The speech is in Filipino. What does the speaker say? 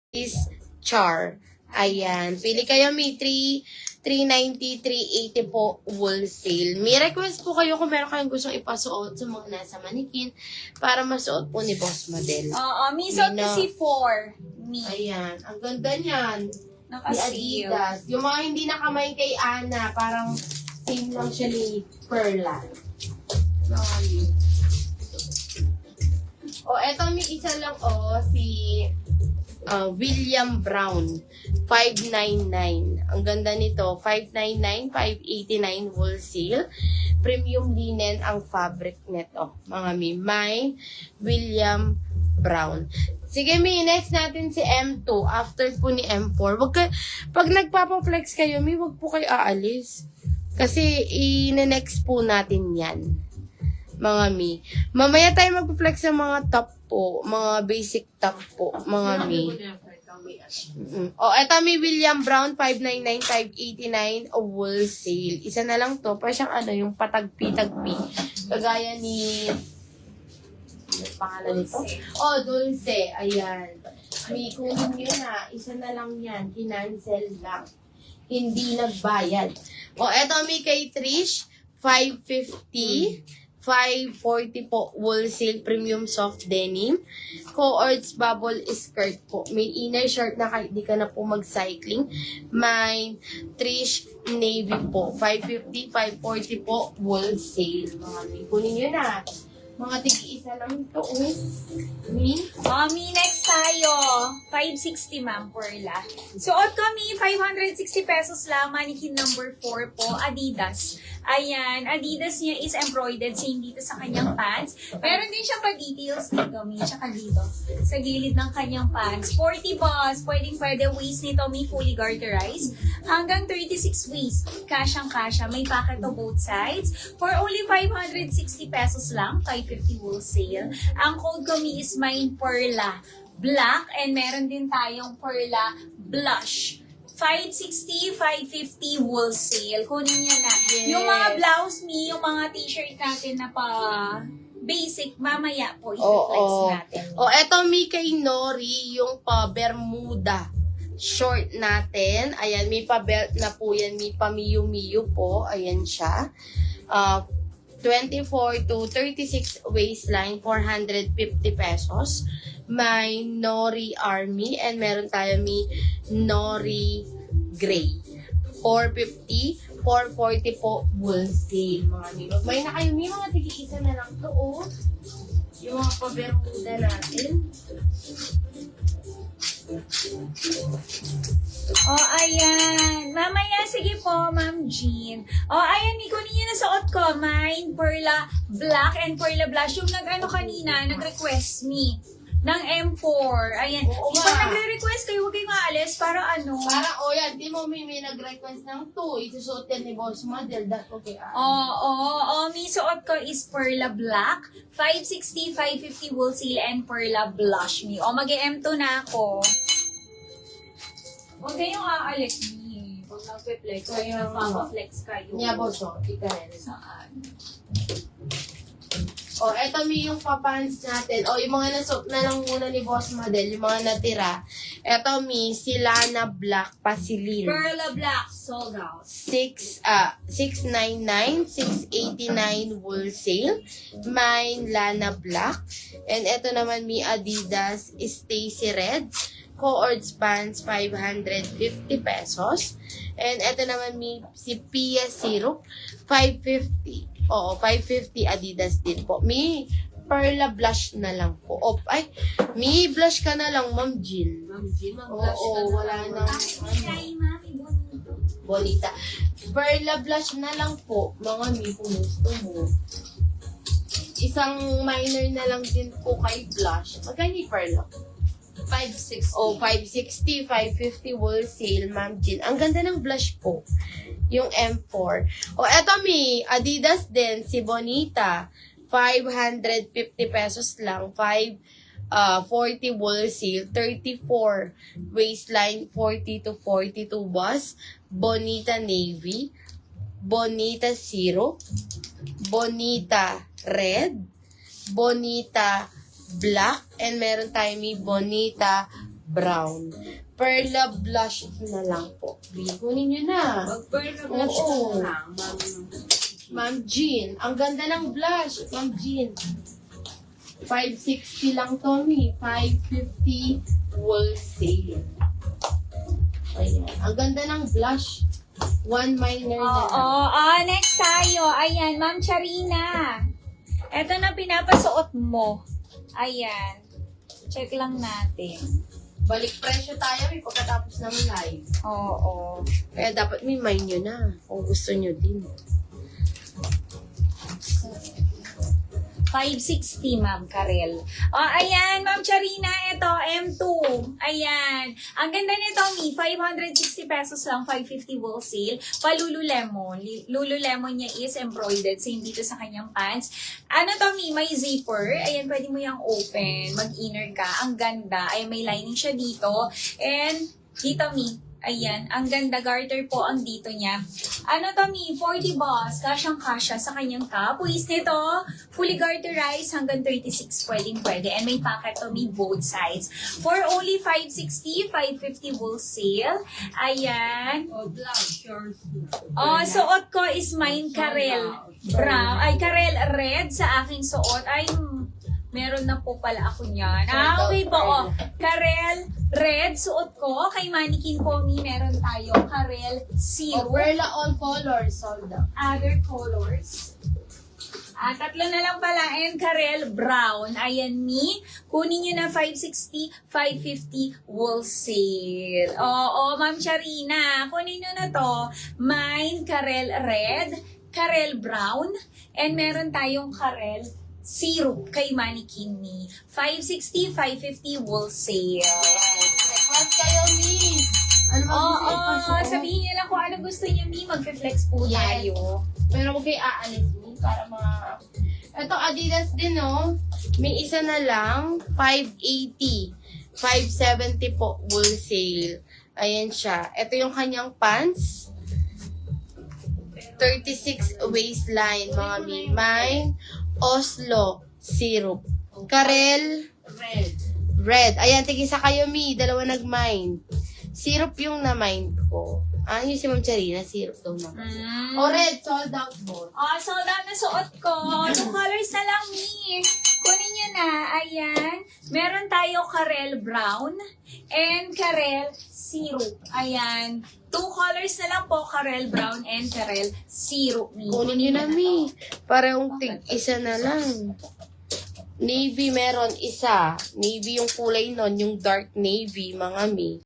is Char. Ayan. Pili kayo, may 390, 380 po wholesale. May request po kayo kung meron kayong gustong ipasuot sa mga nasa manikin para masuot po ni Boss Model. Oo, misot May kasi 4. Me. Ayan. Ang ganda niyan. Ni Nakasil. Adidas. Yung mga hindi nakamay kay Ana, parang same lang siya ni Perla. O, eto may isa lang si William Brown. 599. Ang ganda nito. 599, 589 wholesale. Premium linen ang fabric nito. Mga may William Brown. Sige, next natin si M2. After po ni M4. Pag nagpapaflex kayo, wag po kayo aalis. Kasi, i-next po natin yan. Mga mamaya tayo magpa-flex ng mga top po. Mga basic top po. Mga O, eto may William Brown, 599, 589, wholesale. Isa na lang to. Para siyang yung patagpi-tagpi. Kagaya ni... Ano pangalan nito? Dulce. Ayan. May kunin nyo na. Isa na lang yan. Kinancel lang. Hindi nagbayad. O, eto may kay Trish, 550. 540 po, wholesale premium soft denim. Coords bubble skirt po. May inner shirt na kahit di ka na po mag-cycling. May Trish navy po. 550, 540 po, wholesale. Mga kunin nyo na. Mga tigi-isa lang ito. Me, next tayo. 560, ma'am, Perla. Suot kami, 560 pesos lang. Mannequin number 4 po, Adidas. Ayan, Adidas niya is embroidered same dito sa kanyang pants. Meron din siya pa-details dito, may tsaka dito. Sa gilid ng kanyang pants. 40 boss, pwede waist nito, may fully garterized. Hanggang 36 waist, kasyang-kasya. May pocket to both sides. For only 560 pesos lang, 550 wholesale. Ang code kami is mine Perla Black and meron din tayong Perla Blush. 560, 550 wholesale. Kunin niya na. Yes. Yung mga blouse yung mga t-shirt natin na pa basic, mamaya po i-flex natin. Eto may kay Nori, yung pa Bermuda short natin. Ayan, may pa belt na po yan. May pa miyu-miyu po. Ayan siya. 24 to 36 waistline, 450 pesos. May Nori Army and meron tayo may Nori Gray. 450, 440 po wholesale. Mga nilog. May na kayo, may mga tigi-isa na lang to, yung mga pa-bermuda natin. Ayan. Mamaya, sige po, Ma'am Jean. Ayan, kunin niyo na suot ko. Mine, Perla Black and Perla Blush. Yung kanina, nag-request me ng M4. Ayan. Pag nagre-request kayo, huwag kayong aalis. Para Para, yan. Di mo may nag-request ng 2. Isusuot yan ni Boss Model. That's okay. May suot ko is Perla Black. 560, 550 wholesale and Perla Blush me. Mag-M2 na ako. Huwag kayong aalis me. Pag nag-flex kayo, nagpapa-flex kayo. Yeah, Boss. Ika rin. Saan? Eto may yung papans natin. Yung mga nasuot na lang muna ni Boss Model, yung mga natira. Eto may si Lana Black Pasilin. Perla Black sold out. 699, 689 wholesale. Mine Lana Black. And eto naman may Adidas Stacy Red. Coords pants, 550 pesos. And eto naman may si Pia Syrup, 550. 550 Adidas din po. May Perla Blush na lang po. May blush ka na lang, Ma'am Jill. Ma'am Jill, mag-blush ka na. Wala nang bonita. Perla Blush na lang po. Mga kung gusto mo. Isang minor na lang din po kay blush. Magkano yung Perla? 560. 560, 550 wholesale, Ma'am Jill. Ang ganda ng blush po. Yung M4. Eto may Adidas din, si Bonita. 550 pesos lang. 40 wholesale. 34 waistline. 40 to 42 bus. Bonita Navy. Bonita Zero. Bonita Red. Bonita Black. And meron tayo may Bonita brown. Perla blush na lang po. Kunin nyo na. Mag-burn Oo. lang. Ma'am Jean. Ang ganda ng blush. Ma'am Jean. 560 lang, Tommy. 550 wholesale. Ayan. Ang ganda ng blush. One minor na Oo. lang. Next tayo. Ayan, Ma'am Charina. Ito na pinapasuot mo. Ayan. Check lang natin. Balik presyo tayo may pagkatapos ng live. Oo. Kaya dapat may mind nyo na kung gusto nyo din. 560, Ma'am Karel. Ayan, Ma'am Charina, ito, M2. Ayan. Ang ganda nito, Mi, 560 pesos lang, 550 wholesale. Pa-Lululemon. Lululemon niya is embroidered. Same dito sa kanyang pants. Ano to, Mi? May zipper. Ayan, pwede mo yung open. Mag-inner ka. Ang ganda. Ay, may lining siya dito. And, dito, Mi. Ayan, ang ganda garter po ang dito niya. Ano to, Mi? 40 boss, kasyang-kasya sa kanyang top. Waist nito, fully garterized hanggang 36, pwede. And may pocket to, Mi, both sides. For only 560, 550 wholesale. Ayan. Blouse, shorts. Suot ko is mine Karel brown. Ay, Karel red sa aking suot. Ay, meron na po pala ako niyan. Okay po. Karel red, suot ko. Kay Mannequin po, Mi, meron tayo. Karel zero. Perla all colors, sold out. Other colors. Tatlo na lang pala. And Karel brown. Ayan, Mi. Kunin nyo na 560, 550 wholesale. Oo, Ma'am Charina. Kunin nyo na to. Mine, Karel red, Karel brown, and meron tayong Karel syrup kay Mannequin Mi. 560, 550 wholesale. Request kayo, Mi. Ano Oo, sabihin niyo lang kung ano gusto niyo, Mi. Magfe-flex po Yes. tayo. Pero huwag kayo aalis, Mi, para Ito, Adidas din, no? May isa na lang, 580. 570 po, wholesale. Ayan siya. Ito yung kanyang pants. 36 waistline, mga Mi. Mine, Oslo, syrup. Karel, red. Ayan, tigisa kayo, Mi. Dalawa nag-mine. Syrup yung na-mine ko. Yung si Ma'am Charina, syrup daw naman. Red, sold out mo. Sold out na suot ko. 2 colors na lang, Mi. Kunin nyo na. Ayan. Meron tayo Karel brown and Karel syrup. Ayan. 2 colors na lang po, Karel brown and Karel syrup, Mi. Kunin nyo na, Mi. Parehong tig-isa na lang. Navy meron isa. Navy yung kulay nun, yung dark navy, mga Mi.